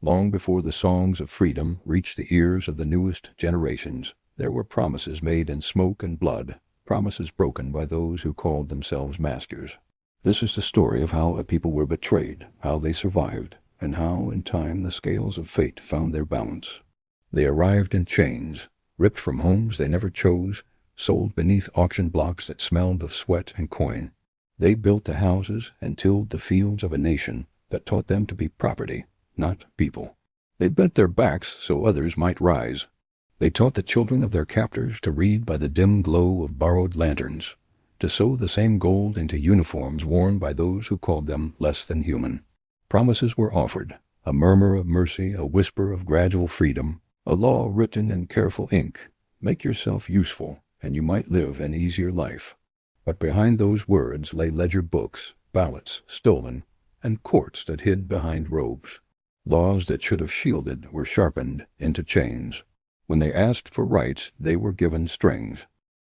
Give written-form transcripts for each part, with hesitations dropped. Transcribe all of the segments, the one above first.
Long before the songs of freedom reached the ears of the newest generations, there were promises made in smoke and blood, promises broken by those who called themselves masters. This is the story of how a people were betrayed, how they survived, and how, in time, the scales of fate found their balance. They arrived in chains, ripped from homes they never chose, sold beneath auction blocks that smelled of sweat and coin. They built the houses and tilled the fields of a nation that taught them to be property, not people. They bent their backs so others might rise. They taught the children of their captors to read by the dim glow of borrowed lanterns, to sew the same gold into uniforms worn by those who called them less than human. Promises were offered, a murmur of mercy, a whisper of gradual freedom, a law written in careful ink. Make yourself useful, and you might live an easier life. But behind those words lay ledger books, ballots stolen, and courts that hid behind robes. Laws that should have shielded were sharpened into chains. When they asked for rights, they were given strings.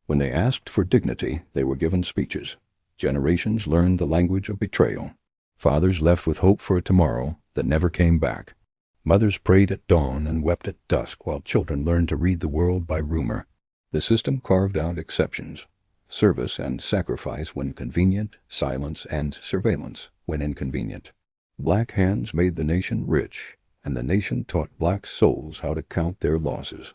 When they asked for dignity, they were given speeches. Generations learned the language of betrayal. Fathers left with hope for a tomorrow that never came back. Mothers prayed at dawn and wept at dusk while children learned to read the world by rumor. The system carved out exceptions: service and sacrifice when convenient, silence and surveillance when inconvenient. Black hands made the nation rich, and the nation taught black souls how to count their losses.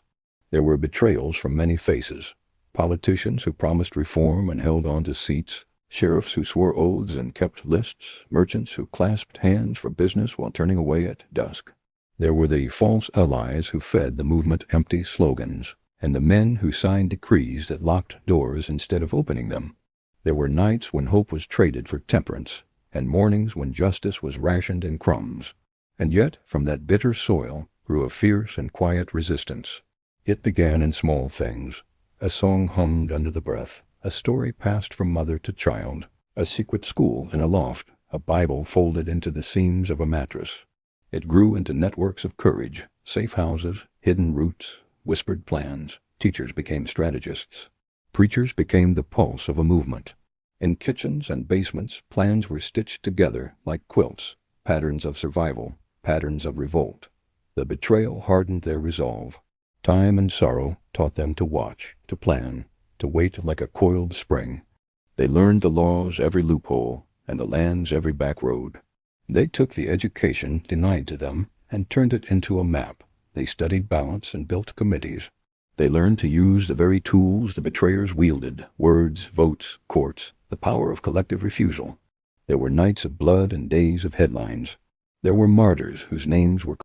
There were betrayals from many faces: politicians who promised reform and held on to seats, sheriffs who swore oaths and kept lists, merchants who clasped hands for business while turning away at dusk. There were the false allies who fed the movement empty slogans, and the men who signed decrees that locked doors instead of opening them. There were nights when hope was traded for temperance, and mornings when justice was rationed in crumbs. And yet, from that bitter soil grew a fierce and quiet resistance. It began in small things: a song hummed under the breath, a story passed from mother to child, a secret school in a loft, a Bible folded into the seams of a mattress. It grew into networks of courage, safe houses, hidden routes, whispered plans. Teachers became strategists. Preachers became the pulse of a movement. In kitchens and basements, plans were stitched together like quilts, patterns of survival, patterns of revolt. The betrayal hardened their resolve. Time and sorrow taught them to watch, to plan, to wait like a coiled spring. They learned the law's every loophole and the land's every back road. They took the education denied to them and turned it into a map. They studied balance and built committees. They learned to use the very tools the betrayers wielded: words, votes, courts, the power of collective refusal. There were nights of blood and days of headlines. There were martyrs whose names were